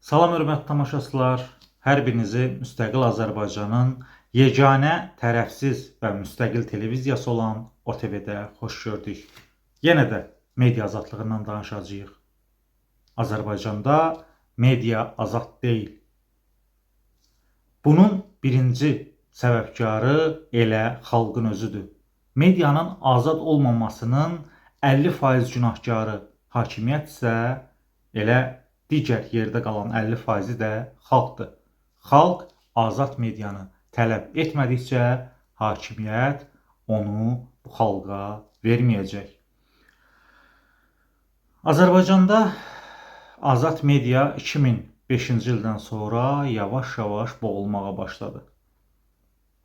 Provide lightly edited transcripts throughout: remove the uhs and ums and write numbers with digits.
Salam hörmətli tamaşaçılar, hər birinizi müstəqil Azərbaycanın yeganə, tərəfsiz və müstəqil televiziyası olan OTV-də xoş gördük. Yenə də media azadlığından danışacağıq. Azərbaycanda media azad deyil. Bunun birinci səbəbkarı elə xalqın özüdür. Medianın azad olmamasının 50% günahkarı hakimiyyət isə elə digər yerdə qalan 50%-i də xalqdır. Xalq azad medianı tələb etmədikcə hakimiyyət onu bu xalqa verməyəcək. Azərbaycanda azad media 2005-ci ildən sonra yavaş-yavaş boğulmağa başladı.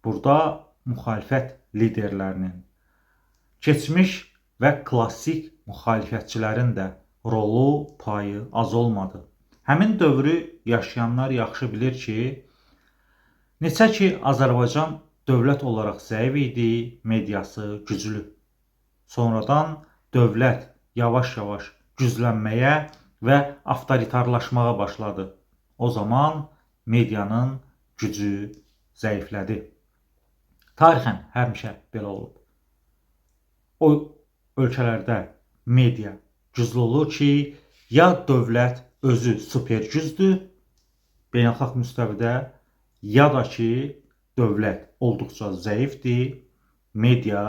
Burada müxalifət liderlərinin, keçmiş və klassik müxalifətçilərin də rolu, payı az olmadı. Həmin dövrü yaşayanlar yaxşı bilir ki, neçə ki Azərbaycan dövlət olaraq zəif idi, mediası güclü. Sonradan dövlət yavaş-yavaş güclənməyə və avtoritarlaşmağa başladı. O zaman medianın gücü zəiflədi. Tarixən həmişə belə olub. O ölkələrdə media güclü olur ki, ya dövlət özü super gücdür beynəlxalq müstəvidə, ya da ki, dövlət olduqca zəifdir, media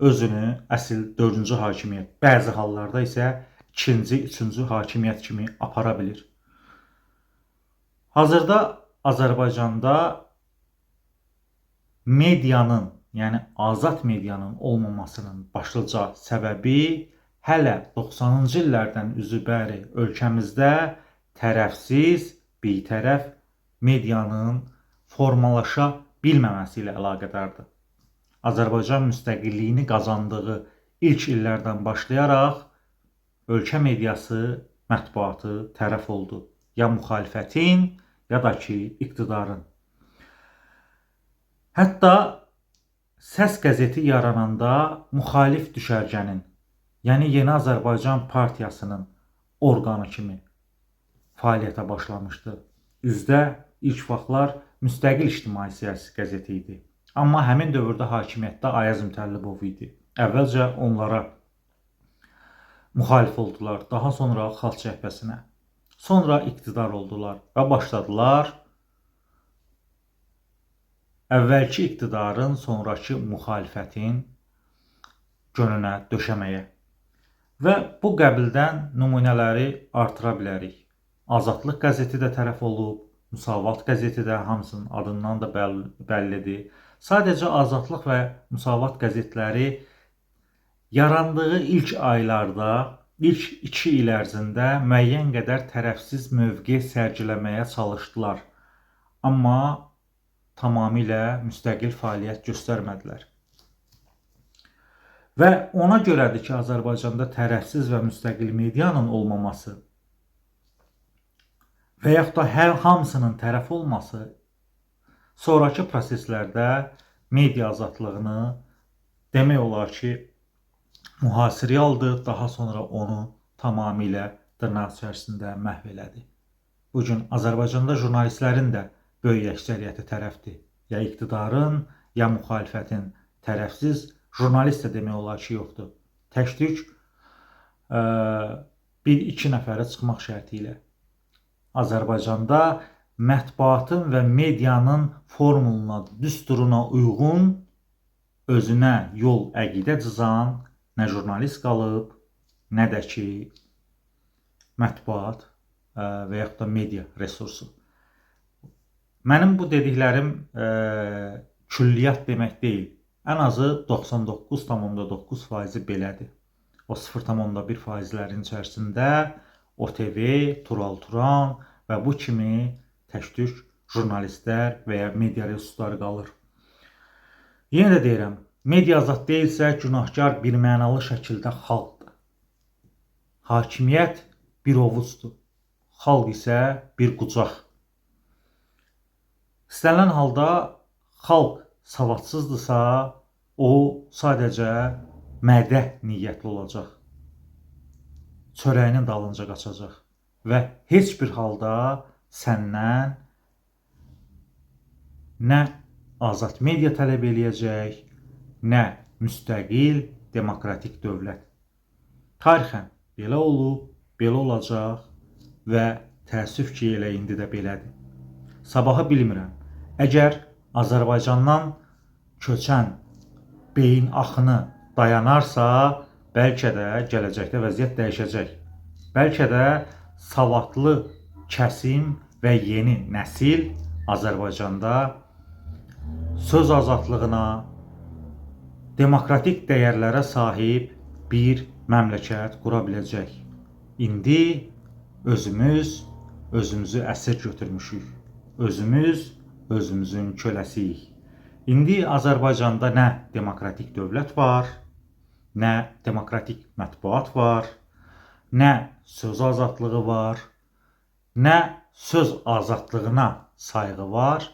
özünü əsl 4-cü hakimiyyət, bəzi hallarda isə 2-ci, 3-cü hakimiyyət kimi apara bilir. Hazırda Azərbaycanda medianın, yəni azad medianın olmamasının başlıca səbəbi hələ 90-cı illərdən üzü bəri ölkəmizdə tərəfsiz, bitərəf medianın formalaşa bilməməsi ilə əlaqədardır. Azərbaycan müstəqilliyini qazandığı ilk illərdən başlayaraq ölkə mediası, mətbuatı tərəf oldu. Ya müxalifətin, ya da ki, iqtidarın. Hətta Səs qəzeti yarananda müxalif düşərgənin, yəni Yeni Azərbaycan Partiyasının orqanı kimi fəaliyyətə başlamışdı. Üzdə ilk vaxtlar müstəqil ictimai-siyasi qəzeti idi. Amma həmin dövrdə hakimiyyətdə Ayaz Mütəllibov idi. Əvvəlcə onlara müxalif oldular, daha sonra Xalq Cəbhəsinə, sonra iqtidar oldular və başladılar əvvəlki iqtidarın, sonraki müxalifətin gönünə döşəməyə. Və bu qəbildən nümunələri artıra bilərik. Azadlıq qəzeti də tərəf olub, Müsavat qəzeti də hamısının adından da bəllidir. Sadəcə Azadlıq və Müsavat qəzetləri yarandığı ilk aylarda, ilk 2 il ərzində müəyyən qədər tərəfsiz mövqe sərgiləməyə çalışdılar. Amma tamamilə müstəqil fəaliyyət göstərmədilər. Və ona görədir ki, Azərbaycanda tərəfsiz və müstəqil medianın olmaması və yaxud da hər hamısının tərəf olması sonraki proseslərdə media azadlığını demək olar ki, mühasirəyə aldı, daha sonra onu tamamilə dırnaq içərisində məhv elədi. Bugün Azərbaycanda jurnalistlərin də böyük əksəriyyəti tərəfdir. Ya iqtidarın, ya müxalifətin tərəfsiz jurnalist də demək olar ki, yoxdur. Tək-tük 1-2 nəfərə çıxmaq şərti ilə. Azərbaycanda mətbuatın və medianın formuluna, düsturuna uyğun özünə yol əqidə cızan nə jurnalist qalıb, nə də ki, mətbuat və yaxud da media resursu. Mənim bu dediklərim külliyyat demək deyil. Ən azı 99,9% belədir. O 0,1%-lərin içərisində OTV, Tural Turan və bu kimi tək-tük jurnalistlər və ya media resursları qalır. Yenə də deyirəm, media azad deyilsə, günahkar birmənalı şəkildə xalqdır. Hakimiyyət bir ovucdur, xalq isə bir qucaq. İstənilən halda xalq savadsızdırsa, o sadəcə mədə niyyətli olacaq. Çörəyinin dalınca qaçacaq. və heç bir halda səndən nə azad media tələb eləyəcək, nə müstəqil demokratik dövlət. Tarixən belə olub, belə olacaq və təəssüf ki, elə indi də belədir. Sabahı bilmirəm. Əgər Azərbaycandan köçən beyin axını dayanarsa, bəlkə də gələcəkdə vəziyyət dəyişəcək. Bəlkə də savadlı kəsim və yeni nəsil Azərbaycanda söz azadlığına, demokratik dəyərlərə sahib bir məmləkət qura biləcək. İndi özümüzü əsir götürmüşük. Özümüzün köləsiyik. İndi Azərbaycanda nə demokratik dövlət var, nə demokratik mətbuat var, nə söz azadlığı var, nə söz azadlığına sayğı var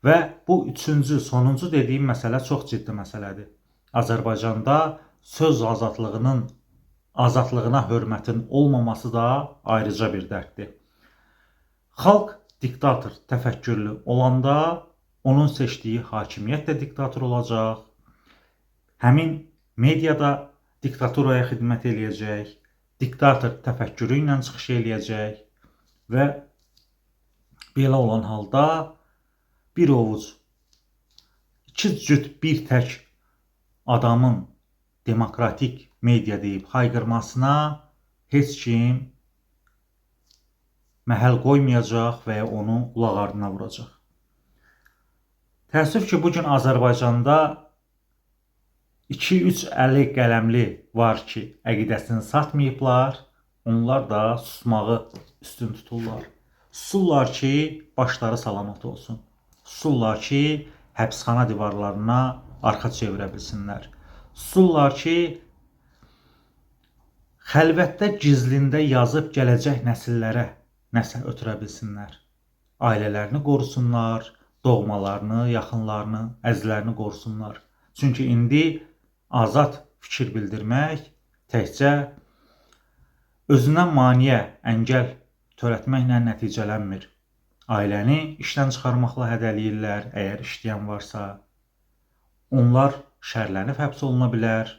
və bu üçüncü, sonuncu dediyim məsələ çox ciddi məsələdir. Azərbaycanda söz azadlığına hörmətin olmaması da ayrıca bir dərddir. Xalq diktator təfəkkürlü olanda onun seçdiyi hakimiyyət də diktator olacaq. Həmin media da diktatoraya xidmət eləyəcək, diktator təfəkkürü ilə çıxış eləyəcək və belə olan halda bir ovuc, iki cüt bir tək adamın demokratik media deyib hayqırmasına heç kim məhəl qoymayacaq və ya onu qulaq ardına vuracaq. Təəssüf ki, bugün Azərbaycanda 2-3 əli qələmli var ki, əqidəsini satmayıblar, onlar da susmağı üstün tuturlar. Susurlar ki, başları salamat olsun. Susurlar ki, həbsxana divarlarına arxa çevirə bilsinlər. Susurlar ki, xəlvətdə gizlində yazıb gələcək nəsillərə nəsə ötürə bilsinlər. Ailələrini qorusunlar, doğmalarını, yaxınlarını, əzizlərini qorusunlar. Çünki indi azad fikir bildirmək təkcə özünə maneə, əngəl törətməklə nəticələnmir. Ailəni işdən çıxarmaqla hədələyirlər, əgər işləyən varsa. Onlar şərlənib həbs oluna bilər.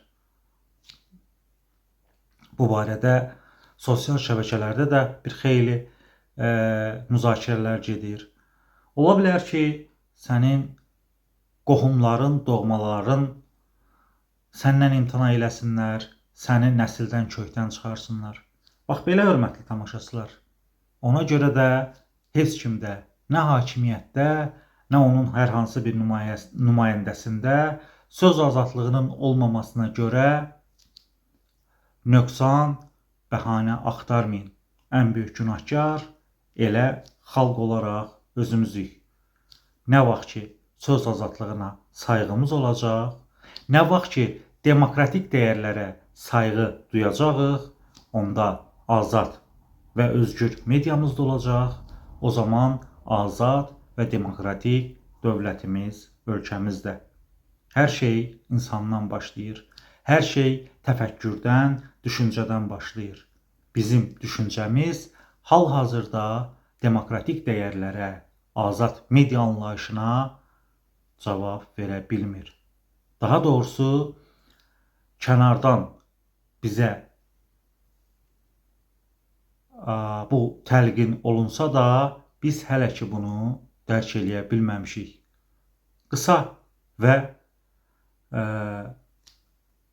Bu barədə sosial şəbəkələrdə də bir xeyli müzakirələr gedir. Ola bilər ki, sənin qohumların, doğmaların səndən imtina eləsinlər, səni nəsildən, kökdən çıxarsınlar. Bax, belə hörmətli tamaşaçılar, ona görə də heç kimdə, nə hakimiyyətdə, nə onun hər hansı bir nümayəndəsində söz azadlığının olmamasına görə nöqsan, bəhanə axtarmayın. Ən böyük günahkar elə xalq olaraq özümüzük. Nə vaxt ki, söz azadlığına sayğımız olacaq, nə vaxt ki, demokratik dəyərlərə sayğı duyacağıq, onda azad və özgür mediamız da olacaq, o zaman azad və demokratik dövlətimiz, ölkəmizdə. Hər şey insandan başlayır. Hər şey təfəkkürdən, düşüncədən başlayır. Bizim düşüncəmiz hal-hazırda demokratik dəyərlərə, azad media anlayışına cavab verə bilmir. Daha doğrusu, kənardan bizə bu təlqin olunsa da, biz hələ ki bunu dərk eləyə bilməmişik. Qısa və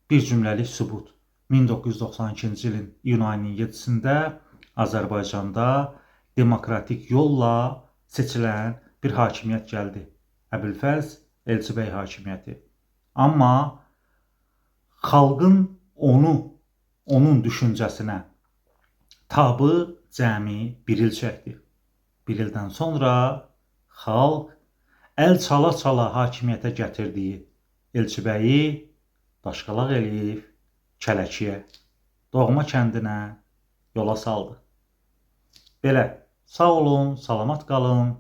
bir cümləlik sübut. 1992-ci ilin iyun ayının 7-sində Azərbaycanda demokratik yolla seçilən bir hakimiyyət gəldi. Əbülfəz Elçibəy hakimiyyəti. Amma xalqın onun düşüncəsinə tabı cəmi bir il çəkdi. Bir ildən sonra xalq əl çala-çala hakimiyyətə gətirdiyi Elçibəyi daşqalaq eləyib Kələkiyə, doğma kəndinə yola saldı. Belə, sağ olun, salamat qalın.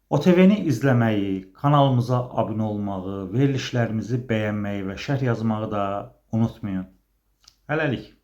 OTV-ni izləməyi, kanalımıza abunə olmağı, verilişlərimizi bəyənməyi və şərh yazmağı da unutmayın. Hələlik.